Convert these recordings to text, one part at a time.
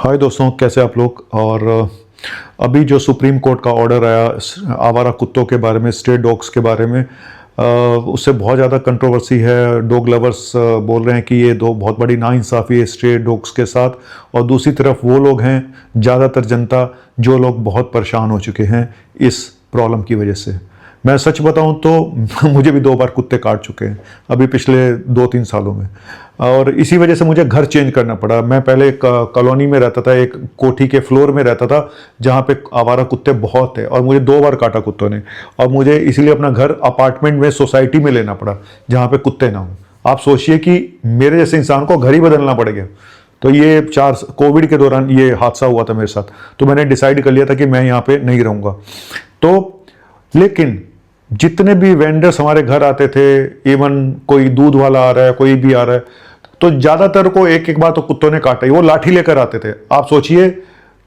हाय दोस्तों, कैसे आप लोग। और अभी जो सुप्रीम कोर्ट का ऑर्डर आया आवारा कुत्तों के बारे में, स्ट्रे डॉग्स के बारे में, उससे बहुत ज़्यादा कंट्रोवर्सी है। डॉग लवर्स बोल रहे हैं कि ये दो बहुत बड़ी नाइंसाफ़ी है स्ट्रे डॉग्स के साथ। और दूसरी तरफ वो लोग हैं, ज़्यादातर जनता, जो लोग बहुत परेशान हो चुके हैं इस प्रॉब्लम की वजह से। मैं सच बताऊं तो मुझे भी 2 बार कुत्ते काट चुके हैं अभी पिछले 2-3 सालों में, और इसी वजह से मुझे घर चेंज करना पड़ा। मैं पहले एक कॉलोनी में रहता था, एक कोठी के फ्लोर में रहता था जहाँ पे आवारा कुत्ते बहुत थे, और मुझे 2 बार काटा कुत्तों ने। और मुझे इसीलिए अपना घर अपार्टमेंट में, सोसाइटी में लेना पड़ा जहाँ पे कुत्ते ना हों। आप सोचिए कि मेरे जैसे इंसान को घर ही बदलना पड़ेगा। तो ये कोविड के दौरान ये हादसा हुआ था मेरे साथ, तो मैंने डिसाइड कर लिया था कि मैं यहाँ पे नहीं रहूँगा। तो लेकिन जितने भी वेंडर्स हमारे घर आते थे, इवन कोई दूध वाला आ रहा है, कोई भी आ रहा है, तो ज़्यादातर को एक एक बार तो कुत्तों ने काटा ही। वो लाठी लेकर आते थे। आप सोचिए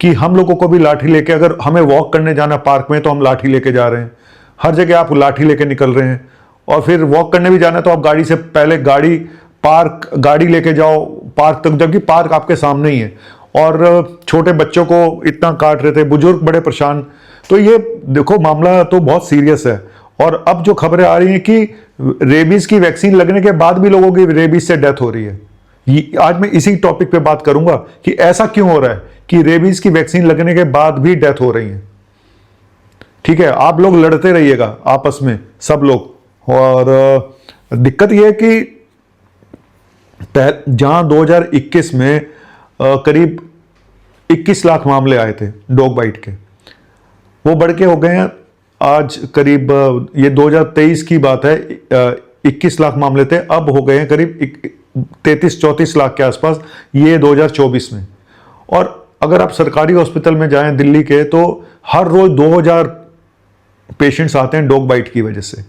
कि हम लोगों को भी लाठी लेके, अगर हमें वॉक करने जाना पार्क में तो हम लाठी लेके जा रहे हैं, हर जगह आप लाठी लेके निकल रहे हैं। और फिर वॉक करने भी जाना है तो आप गाड़ी से पहले गाड़ी लेके जाओ पार्क तक, जबकि पार्क आपके सामने ही है। और छोटे बच्चों को इतना काट रहे थे, बुजुर्ग बड़े परेशान। तो ये देखो, मामला तो बहुत सीरियस है। और अब जो खबरें आ रही हैं कि रेबीज की वैक्सीन लगने के बाद भी लोगों की रेबीज से डेथ हो रही है। आज मैं इसी टॉपिक पे बात करूंगा कि ऐसा क्यों हो रहा है कि रेबीज की वैक्सीन लगने के बाद भी डेथ हो रही है। ठीक है, आप लोग लड़ते रहिएगा आपस में सब लोग। और दिक्कत यह है कि जहां 2021 में करीब 21 लाख मामले आए थे डॉग बाइट के, वो बढ़ के हो गए हैं आज करीब, ये 2023 की बात है, 21 लाख मामले थे, अब हो गए हैं करीब 33-34 लाख के आसपास, ये 2024 में। और अगर आप सरकारी हॉस्पिटल में जाएं दिल्ली के, तो हर रोज 2000 पेशेंट्स आते हैं डॉग बाइट की वजह से,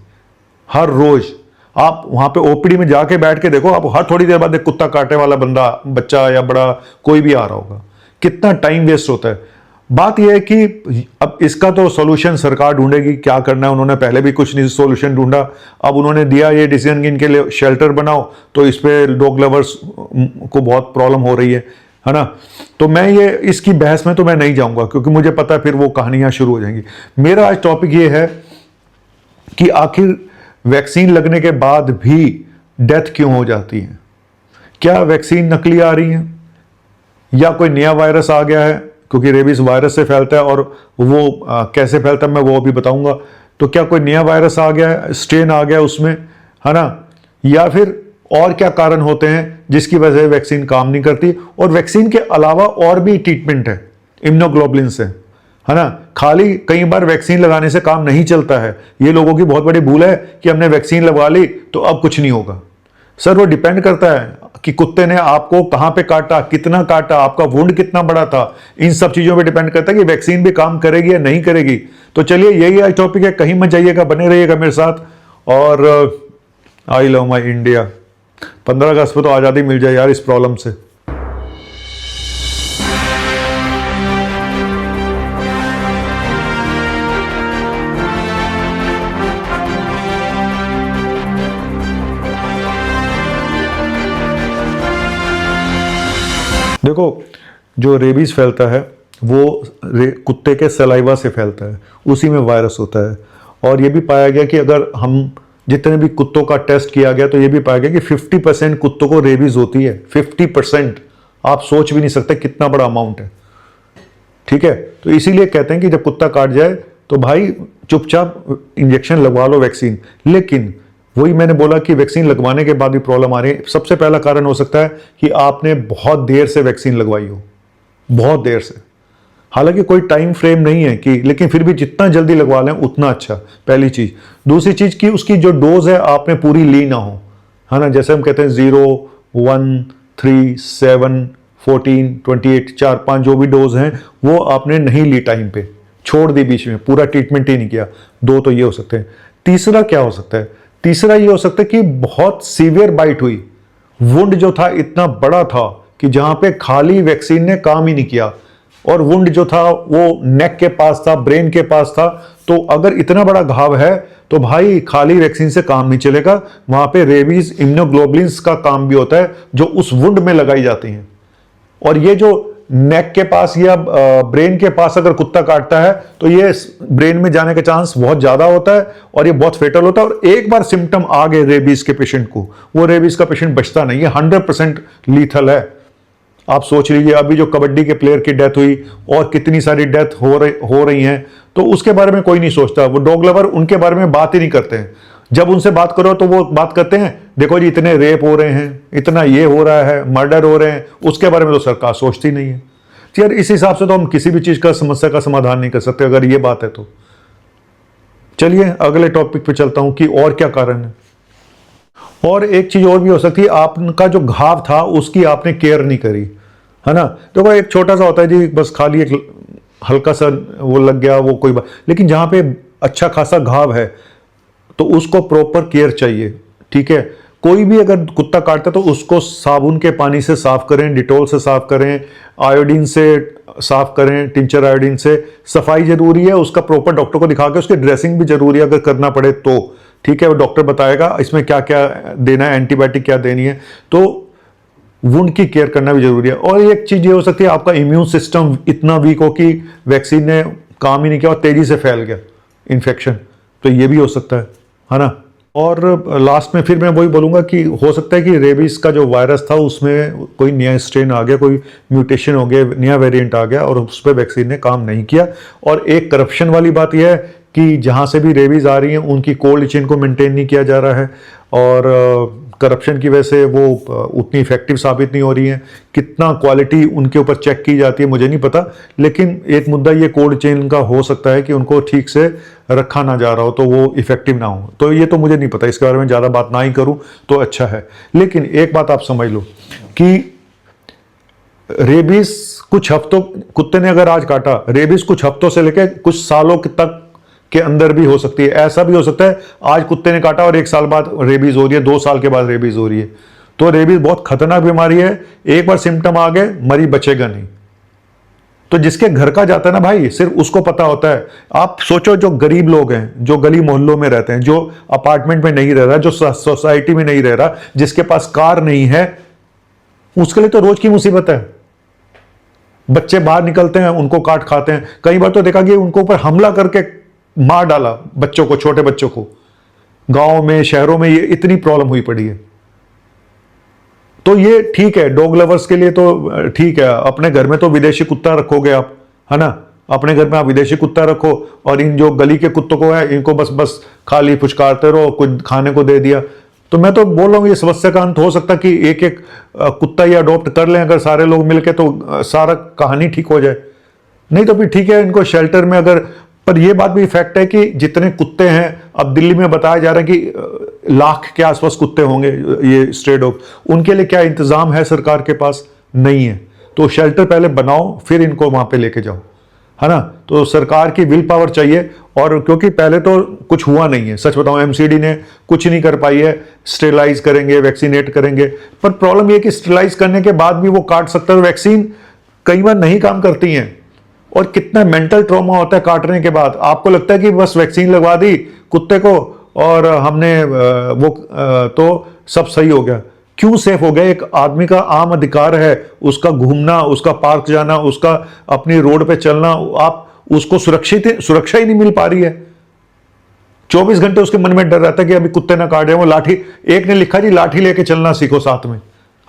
हर रोज। आप वहां पे ओपीडी में जाके बैठ के देखो, आप हर थोड़ी देर बाद एक कुत्ता काटने वाला बंदा, बच्चा या बड़ा कोई भी आ रहा होगा। कितना टाइम वेस्ट होता है। बात यह है कि अब इसका तो सॉल्यूशन सरकार ढूंढेगी, क्या करना है। उन्होंने पहले भी कुछ नहीं सॉल्यूशन ढूंढा, अब उन्होंने दिया ये डिसीजन कि इनके लिए शेल्टर बनाओ, तो इस पे डॉग लवर्स को बहुत प्रॉब्लम हो रही है ना। तो मैं ये इसकी बहस में तो मैं नहीं जाऊंगा, क्योंकि मुझे पता है फिर वो कहानियां शुरू हो जाएंगी। मेरा आज टॉपिक ये है कि आखिर वैक्सीन लगने के बाद भी डेथ क्यों हो जाती है। क्या वैक्सीन नकली आ रही है, या कोई नया वायरस आ गया है, क्योंकि रेबीज वायरस से फैलता है, और वो कैसे फैलता है मैं वो भी बताऊंगा। तो क्या कोई नया वायरस आ गया है, स्ट्रेन आ गया उसमें, है ना, या फिर और क्या कारण होते हैं जिसकी वजह से वैक्सीन काम नहीं करती। और वैक्सीन के अलावा और भी ट्रीटमेंट है इम्यूनोग्लोबुलिन से, है ना। खाली कई बार वैक्सीन लगाने से काम नहीं चलता है। ये लोगों की बहुत बड़ी भूल है कि हमने वैक्सीन लगवा ली तो अब कुछ नहीं होगा। सर, वो डिपेंड करता है कि कुत्ते ने आपको कहां पे काटा, कितना काटा, आपका वुंड कितना बड़ा था। इन सब चीजों पे डिपेंड करता है कि वैक्सीन भी काम करेगी या नहीं करेगी। तो चलिए, यही आज टॉपिक है, कहीं मत जाइएगा, बने रहिएगा मेरे साथ। और आई लव माई इंडिया। 15 अगस्त पे तो आजादी मिल जाए यार इस प्रॉब्लम से। देखो, जो रेबीज फैलता है वो कुत्ते के सलाइवा से फैलता है, उसी में वायरस होता है। और ये भी पाया गया कि अगर हम जितने भी कुत्तों का टेस्ट किया गया, तो ये भी पाया गया कि 50% कुत्तों को रेबीज होती है। 50%, आप सोच भी नहीं सकते कितना बड़ा अमाउंट है। ठीक है, तो इसीलिए कहते हैं कि जब कुत्ता काट जाए तो भाई चुपचाप इंजेक्शन लगवा लो, वैक्सीन। लेकिन वही मैंने बोला कि वैक्सीन लगवाने के बाद भी प्रॉब्लम आ रही है। सबसे पहला कारण हो सकता है कि आपने बहुत देर से वैक्सीन लगवाई हो, बहुत देर से। हालांकि कोई टाइम फ्रेम नहीं है कि, लेकिन फिर भी जितना जल्दी लगवा लें उतना अच्छा, पहली चीज। दूसरी चीज की उसकी जो डोज है आपने पूरी ली ना हो, है ना। जैसे हम कहते हैं 0, 1, 3, 7, 14, 28, 4-5 जो भी डोज हैं वो आपने नहीं ली टाइम पे, छोड़ दी बीच में, पूरा ट्रीटमेंट ही नहीं किया। 2 तो ये हो सकते हैं। तीसरा क्या हो सकता है, तीसरा ये हो सकता है कि बहुत सीवियर बाइट हुई, वुंड जो था इतना बड़ा था कि जहां पे खाली वैक्सीन ने काम ही नहीं किया, और वुंड जो था वो नेक के पास था, ब्रेन के पास था। तो अगर इतना बड़ा घाव है तो भाई खाली वैक्सीन से काम नहीं चलेगा, वहां पे रेबीज इम्यूनोग्लोबुलिन्स का काम भी होता है जो उस वुंड में लगाई जाती हैं। और ये जो नेक के पास या ब्रेन के पास अगर कुत्ता काटता है तो ये ब्रेन में जाने का चांस बहुत ज्यादा होता है और ये बहुत फेटल होता है। और एक बार सिम्टम आ गए रेबीज के पेशेंट को, वो रेबीज का पेशेंट बचता नहीं है, 100% लीथल है। आप सोच लीजिए अभी जो कबड्डी के प्लेयर की डेथ हुई और कितनी सारी डेथ हो रही हैं, तो उसके बारे में कोई नहीं सोचता। वो डॉग लवर उनके बारे में बात ही नहीं करते हैं। जब उनसे बात करो तो वो बात करते हैं, देखो जी इतने रेप हो रहे हैं, इतना ये हो रहा है, मर्डर हो रहे हैं, उसके बारे में तो सरकार सोचती नहीं है। तो यार इस हिसाब से तो हम किसी भी चीज का समस्या का समाधान नहीं कर सकते अगर ये बात है तो। चलिए अगले टॉपिक पे चलता हूं कि और क्या कारण है। और एक चीज और भी हो सकती है, आपका जो घाव था उसकी आपने केयर नहीं करी, है ना। देखो एक छोटा सा होता है जी, बस खाली एक हल्का सा वो लग गया, वो कोई बात, लेकिन जहां पे अच्छा खासा घाव है तो उसको प्रॉपर केयर चाहिए, ठीक है। कोई भी अगर कुत्ता काटता है तो उसको साबुन के पानी से साफ करें, डिटॉल से साफ करें, आयोडीन से साफ करें, टिंचर आयोडीन से। सफाई जरूरी है, उसका प्रॉपर डॉक्टर को दिखा के उसकी ड्रेसिंग भी जरूरी है अगर करना पड़े तो, ठीक है। वो डॉक्टर बताएगा इसमें क्या क्या देना है, एंटीबायोटिक क्या देनी है, तो वुंड की केयर करना भी जरूरी है। और एक चीज ये हो सकती है आपका इम्यून सिस्टम इतना वीक हो कि वैक्सीन ने काम ही नहीं किया और तेजी से फैल गया इन्फेक्शन, तो ये भी हो सकता है ना। और लास्ट में फिर मैं वही बोलूंगा कि हो सकता है कि रेबीज का जो वायरस था उसमें कोई नया स्ट्रेन आ गया, कोई म्यूटेशन हो गया, नया वेरिएंट आ गया और उस पर वैक्सीन ने काम नहीं किया। और एक करप्शन वाली बात यह है कि जहां से भी रेबीज आ रही है उनकी कोल्ड चेन को मेंटेन नहीं किया जा रहा है और करप्शन की वजह से वो उतनी इफेक्टिव साबित नहीं हो रही है। कितना क्वालिटी उनके ऊपर चेक की जाती है मुझे नहीं पता, लेकिन एक मुद्दा ये कोल्ड चेन का हो सकता है कि उनको ठीक से रखा ना जा रहा हो तो वो इफेक्टिव ना हो। तो ये तो मुझे नहीं पता, इसके बारे में ज़्यादा बात ना ही करूं तो अच्छा है। लेकिन एक बात आप समझ लो कि रेबीज कुछ हफ्तों, कुत्ते ने अगर आज काटा, रेबीज कुछ हफ्तों से लेकर कुछ सालों तक के अंदर भी हो सकती है। ऐसा भी हो सकता है आज कुत्ते ने काटा और 1 साल बाद रेबीज हो रही है, 2 साल के बाद रेबीज हो रही है। तो रेबीज बहुत खतरनाक बीमारी है, एक बार सिम्टम आ गए मरीज बचेगा नहीं। तो जिसके घर का जाता है ना भाई, सिर्फ उसको पता होता है। आप सोचो जो गरीब लोग हैं, जो गली मोहल्लों में रहते हैं, जो अपार्टमेंट में नहीं रह रहा, जो सोसाइटी में नहीं रह रहा, जिसके पास कार नहीं है, उसके लिए तो रोज की मुसीबत है। बच्चे बाहर निकलते हैं उनको काट खाते हैं। कई बार तो देखा कि उनको ऊपर हमला करके मार डाला बच्चों को, छोटे बच्चों को। गांव में, शहरों में ये इतनी प्रॉब्लम हुई पड़ी है। तो ये ठीक है, डॉग लवर्स के लिए तो ठीक है। अपने घर में तो विदेशी कुत्ता रखोगे आप, है ना। अपने घर में आप विदेशी कुत्ता रखो और इन जो गली के कुत्तों को है इनको बस बस खाली फुचकारते रहो, कुछ खाने को दे दिया। तो मैं तो बोल रहा हूँ ये समस्या का अंत हो सकता कि एक एक कुत्ता ही अडॉप्ट कर लें अगर सारे लोग मिलके, तो सारा कहानी ठीक हो जाए। नहीं तो फिर ठीक है इनको शेल्टर में अगर, पर यह बात भी फैक्ट है कि जितने कुत्ते हैं, अब दिल्ली में बताया जा रहा है कि 1 लाख के आसपास कुत्ते होंगे ये स्ट्रे डॉग। उनके लिए क्या इंतजाम है सरकार के पास? नहीं है। तो शेल्टर पहले बनाओ फिर इनको वहां पे लेके जाओ, है ना। तो सरकार की विल पावर चाहिए। और क्योंकि पहले तो कुछ हुआ नहीं है, सच बताऊं एमसीडी ने कुछ नहीं कर पाई है। स्टेलाइज करेंगे, वैक्सीनेट करेंगे, पर प्रॉब्लम यह कि स्टेलाइज करने के बाद भी वो काट सकता है। वैक्सीन कई बार नहीं काम करती हैं और कितना मेंटल ट्रॉमा होता है काटने के बाद। आपको लगता है कि बस वैक्सीन लगवा दी कुत्ते को और हमने तो सब सही हो गया। क्यों सेफ हो गया? एक आदमी का आम अधिकार है उसका घूमना, उसका पार्क जाना, उसका अपनी रोड पे चलना। आप उसको सुरक्षा ही नहीं मिल पा रही है। 24 घंटे उसके मन में डर रहता है कि अभी कुत्ते ना काट जाए। वो लाठी, एक ने लिखा जी लाठी लेके चलना सीखो साथ में।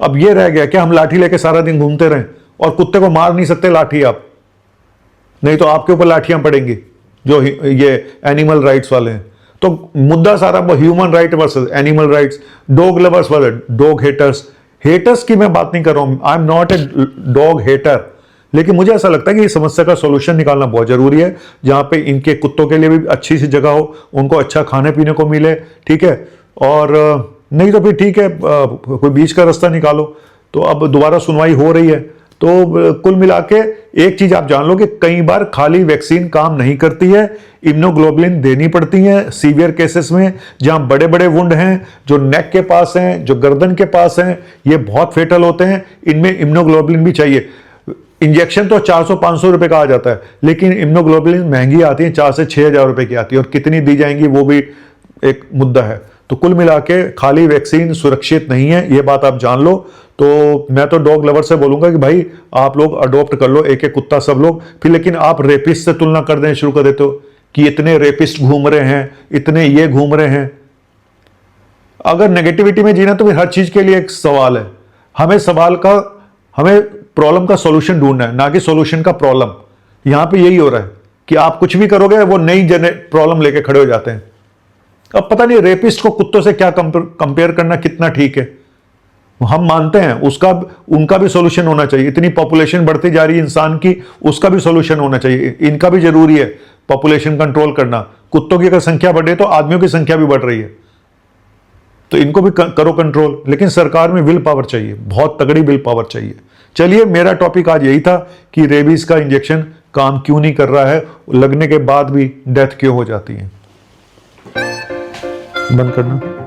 अब ये रह गया कि हम लाठी लेके सारा दिन घूमते रहें और कुत्ते को मार नहीं सकते लाठी आप, नहीं तो आपके ऊपर लाठियां पड़ेंगी जो ये एनिमल राइट्स वाले हैं। तो मुद्दा सारा वो human right versus animal rights, dog lovers वाले, डॉग हेटर्स की मैं बात नहीं कर रहा हूं। I am not a dog hater, लेकिन मुझे ऐसा लगता है कि इस समस्या का सॉल्यूशन निकालना बहुत जरूरी है, जहां पे इनके कुत्तों के लिए भी अच्छी सी जगह हो, उनको अच्छा खाने पीने को मिले, ठीक है। और नहीं तो फिर ठीक है कोई बीच का रास्ता निकालो। तो अब दोबारा सुनवाई हो रही है। तो कुल मिला के एक चीज आप जान लो कि कई बार खाली वैक्सीन काम नहीं करती है, इम्यूनोग्लोबुलिन देनी पड़ती है सीवियर केसेस में, जहां बड़े बड़े वुंड हैं, जो नेक के पास हैं, जो गर्दन के पास हैं, ये बहुत फेटल होते हैं। इनमें इम्यूनोग्लोबुलिन भी चाहिए। इंजेक्शन तो 400-500 रुपए का आ जाता है, लेकिन इम्यूनोग्लोबुलिन महंगी आती है, 4 से 6 हजार रुपए की आती है, और कितनी दी जाएंगी वो भी एक मुद्दा है। तो कुल मिला के खाली वैक्सीन सुरक्षित नहीं है, ये बात आप जान लो। तो मैं तो डॉग लवर से बोलूंगा कि भाई आप लोग अडॉप्ट कर लो एक एक कुत्ता सब लोग, फिर लेकिन आप रेपिस्ट से तुलना कर दें शुरू कर देते हो कि इतने रेपिस्ट घूम रहे हैं, इतने ये घूम रहे हैं। अगर नेगेटिविटी में जीना तो फिर हर चीज के लिए एक सवाल है। हमें प्रॉब्लम का सॉल्यूशन ढूंढना है, ना कि सॉल्यूशन का प्रॉब्लम। यहां पे यही हो रहा है कि आप कुछ भी करोगे वो नई प्रॉब्लम लेके खड़े हो जाते हैं। अब पता नहीं रेपिस्ट को कुत्तों से क्या कंपेयर करना कितना ठीक है। हम मानते हैं उनका भी सॉल्यूशन होना चाहिए। इतनी पॉपुलेशन बढ़ती जा रही है इंसान की, उसका भी सॉल्यूशन होना चाहिए। इनका भी जरूरी है पॉपुलेशन कंट्रोल करना। कुत्तों की अगर संख्या बढ़ रही है तो आदमियों की संख्या भी बढ़ रही है, तो इनको भी करो कंट्रोल। लेकिन सरकार में विल पावर चाहिए, बहुत तगड़ी विल पावर चाहिए। चलिए, मेरा टॉपिक आज यही था कि रेबीज का इंजेक्शन काम क्यों नहीं कर रहा है, लगने के बाद भी डेथ क्यों हो जाती है। बंद करना।